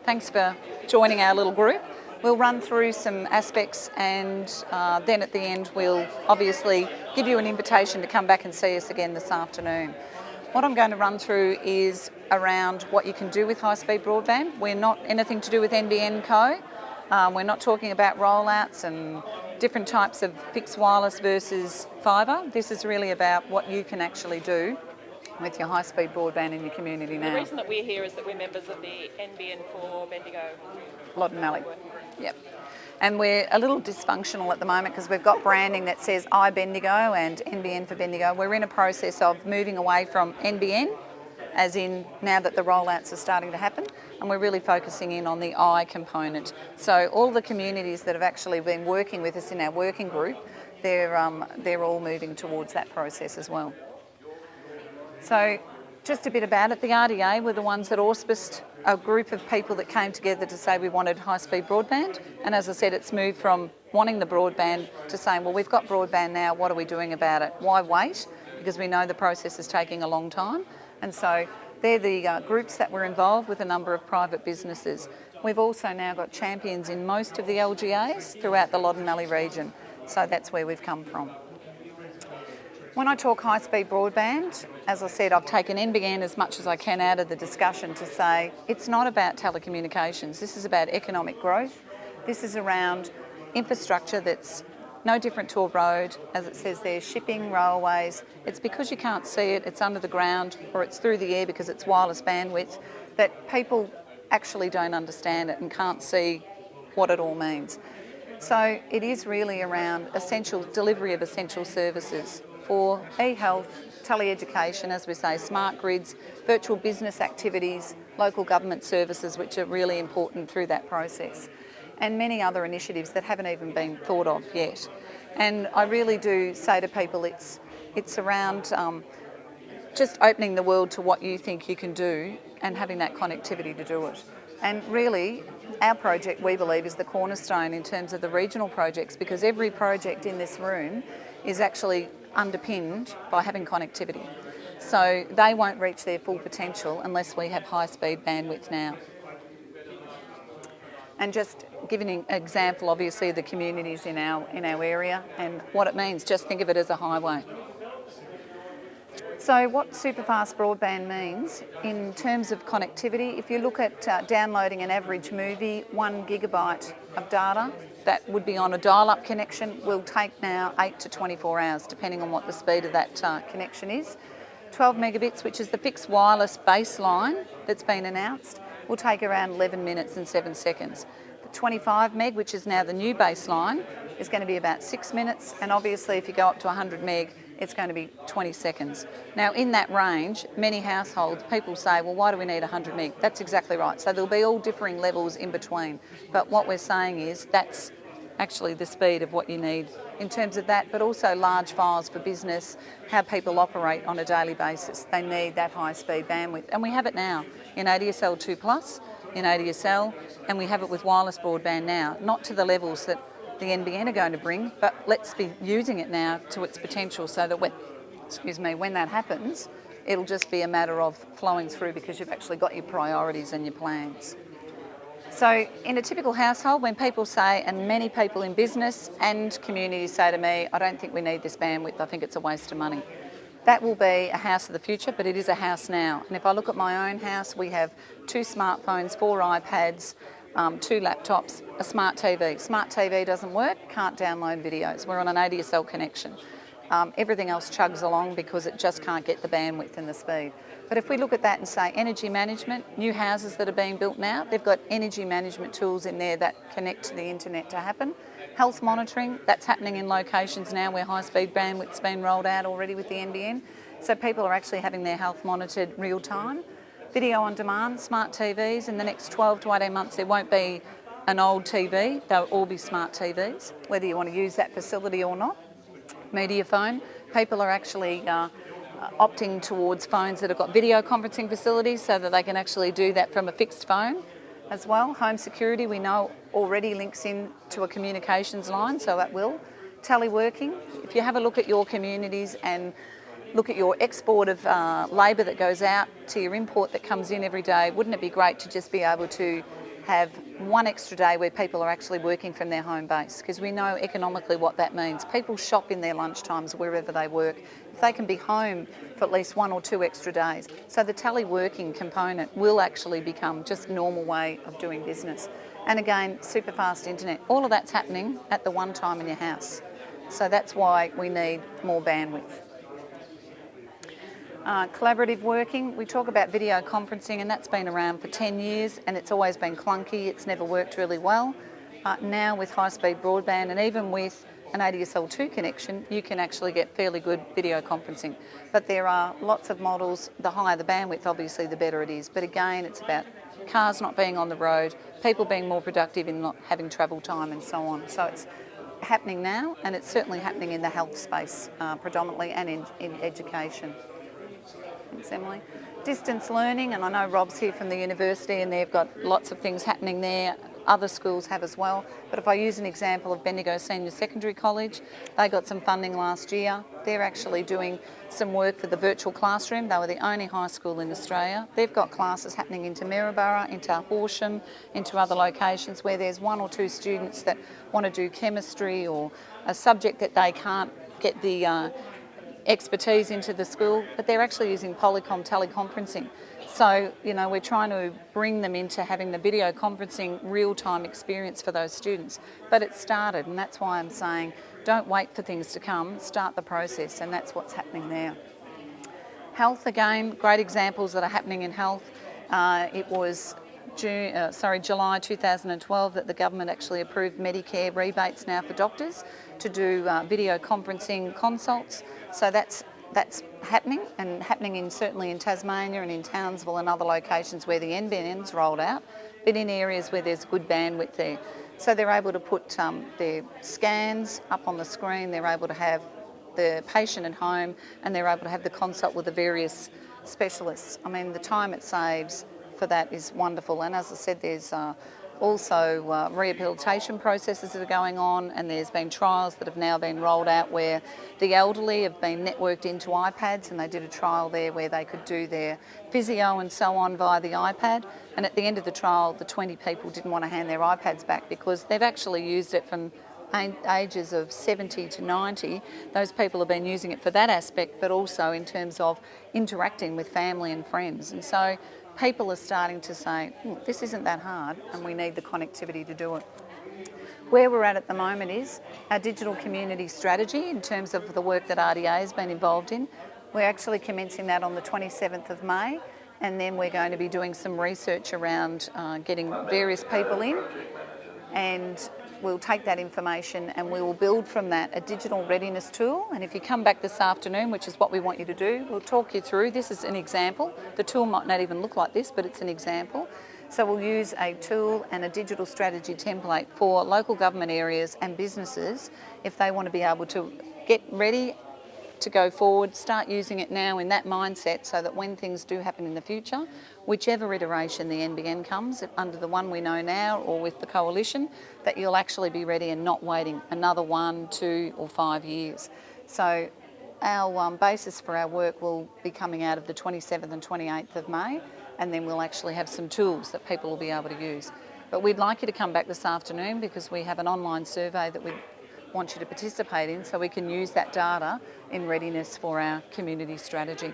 Thanks for joining our little group. We'll run through some aspects and then at the end we'll obviously give you an invitation to come back and see us again this afternoon. What I'm going to run through is around what you can do with high-speed broadband. We're not anything to do with NBN Co. We're not talking about rollouts and different types of fixed wireless versus fibre. This is really about what you can actually do with your high-speed broadband in your community now. The reason that we're here is that we're members of the NBN for Bendigo. Loddon Mallee. Yep. And we're a little dysfunctional at the moment because we've got branding that says I Bendigo and NBN for Bendigo. We're in a process of moving away from NBN, as in now that the rollouts are starting to happen, and we're really focusing in on the I component. So all the communities that have actually been working with us in our working group, they're all moving towards that process as well. So just a bit about it. The RDA were the ones that auspiced a group of people that came together to say we wanted high-speed broadband. And as I said, it's moved from wanting the broadband to saying, well, we've got broadband now, what are we doing about it? Why wait? Because we know the process is taking a long time. And so they're the groups that were involved with a number of private businesses. We've also now got champions in most of the LGAs throughout the Loddon Mallee region. So that's where we've come from. When I talk high-speed broadband, as I said, I've taken NBN as much as I can out of the discussion to say it's not about telecommunications. This is about economic growth. This is around infrastructure that's no different to a road, as it says there, shipping, railways. It's because you can't see it, it's under the ground, or it's through the air because it's wireless bandwidth, that people actually don't understand it and can't see what it all means. So it is really around delivery of essential services for e-health, tele-education, as we say, smart grids, virtual business activities, local government services, which are really important through that process, and many other initiatives that haven't even been thought of yet. And I really do say to people it's around just opening the world to what you think you can do and having that connectivity to do it. And really, our project, we believe, is the cornerstone in terms of the regional projects, because every project in this room is actually underpinned by having connectivity. So they won't reach their full potential unless we have high-speed bandwidth now. And just giving an example, obviously, of the communities in our area and what it means, just think of it as a highway. So what superfast broadband means in terms of connectivity, if you look at downloading an average movie, 1 gigabyte of data, that would be on a dial-up connection, will take now 8 to 24 hours, depending on what the speed of that connection is. 12 megabits, which is the fixed wireless baseline that's been announced, will take around 11 minutes and 7 seconds. The 25 meg, which is now the new baseline, is going to be about 6 minutes, and obviously if you go up to 100 meg, it's going to be 20 seconds. Now in that range, many households, people say, well, why do we need 100 meg? That's exactly right. So there'll be all differing levels in between. But what we're saying is that's actually the speed of what you need in terms of that, but also large files for business, how people operate on a daily basis. They need that high speed bandwidth. And we have it now in ADSL 2+, in ADSL, and we have it with wireless broadband now, not to the levels that the NBN are going to bring, but let's be using it now to its potential so that when that happens, it'll just be a matter of flowing through because you've actually got your priorities and your plans. So in a typical household, when people say, and many people in business and communities say to me, I don't think we need this bandwidth, I think it's a waste of money. That will be a house of the future, but it is a house now. And if I look at my own house, we have 2 smartphones, 4 iPads, 2 laptops, a smart TV. Smart TV doesn't work, can't download videos. We're on an ADSL connection. Everything else chugs along because it just can't get the bandwidth and the speed. But if we look at that and say energy management, new houses that are being built now, they've got energy management tools in there that connect to the internet to happen. Health monitoring, that's happening in locations now where high-speed bandwidth's been rolled out already with the NBN. So people are actually having their health monitored real time. Video on demand, smart TVs. In the next 12 to 18 months, there won't be an old TV. They'll all be smart TVs, whether you want to use that facility or not. Media phone. People are actually opting towards phones that have got video conferencing facilities so that they can actually do that from a fixed phone as well. Home security, we know, already links in to a communications line, so that will. Teleworking. If you have a look at your communities and look at your export of labour that goes out to your import that comes in every day, wouldn't it be great to just be able to have one extra day where people are actually working from their home base, because we know economically what that means. People shop in their lunchtimes wherever they work. If they can be home for at least 1 or 2 extra days. So the teleworking component will actually become just a normal way of doing business. And again, super fast internet. All of that's happening at the one time in your house. So that's why we need more bandwidth. Collaborative working, we talk about video conferencing, and that's been around for 10 years and it's always been clunky, it's never worked really well. Now with high-speed broadband and even with an ADSL2 connection, you can actually get fairly good video conferencing. But there are lots of models. The higher the bandwidth, obviously, the better it is. But again, it's about cars not being on the road, people being more productive in not having travel time and so on. So it's happening now, and it's certainly happening in the health space predominantly, and in education. Thanks, Emily. Distance learning, and I know Rob's here from the university and they've got lots of things happening there. Other schools have as well. But if I use an example of Bendigo Senior Secondary College, they got some funding last year. They're actually doing some work for the virtual classroom. They were the only high school in Australia. They've got classes happening into Maryborough, into Horsham, into other locations where there's 1 or 2 students that want to do chemistry or a subject that they can't get the expertise into the school, but they're actually using Polycom teleconferencing. So, we're trying to bring them into having the video conferencing real-time experience for those students. But it started, and that's why I'm saying don't wait for things to come, start the process, and that's what's happening there. Health, again, great examples that are happening in health. It was July 2012 that the government actually approved Medicare rebates now for doctors to do video conferencing consults. So that's happening, and happening certainly in Tasmania and in Townsville and other locations where the NBN's rolled out, but in areas where there's good bandwidth there. So they're able to put their scans up on the screen, they're able to have the patient at home, and they're able to have the consult with the various specialists. I mean, the time it saves for that is wonderful. And as I said, there's also rehabilitation processes that are going on, and there's been trials that have now been rolled out where the elderly have been networked into iPads, and they did a trial there where they could do their physio and so on via the iPad. And at the end of the trial, the 20 people didn't want to hand their iPads back because they've actually used it from ages of 70 to 90. Those people have been using it for that aspect, but also in terms of interacting with family and friends. And so people are starting to say, this isn't that hard, and we need the connectivity to do it. Where we're at the moment is our digital community strategy in terms of the work that RDA has been involved in. We're actually commencing that on the 27th of May, and then we're going to be doing some research around getting various people in, and we'll take that information and we will build from that a digital readiness tool. And if you come back this afternoon, which is what we want you to do, we'll talk you through. This is an example. The tool might not even look like this, but it's an example. So we'll use a tool and a digital strategy template for local government areas and businesses if they want to be able to get ready to go forward, start using it now in that mindset, so that when things do happen in the future, whichever iteration the NBN comes, under the one we know now or with the coalition, that you'll actually be ready and not waiting another 1, 2 or 5 years. So our basis for our work will be coming out of the 27th and 28th of May, and then we'll actually have some tools that people will be able to use. But we'd like you to come back this afternoon because we have an online survey that we want you to participate in, so we can use that data in readiness for our community strategy.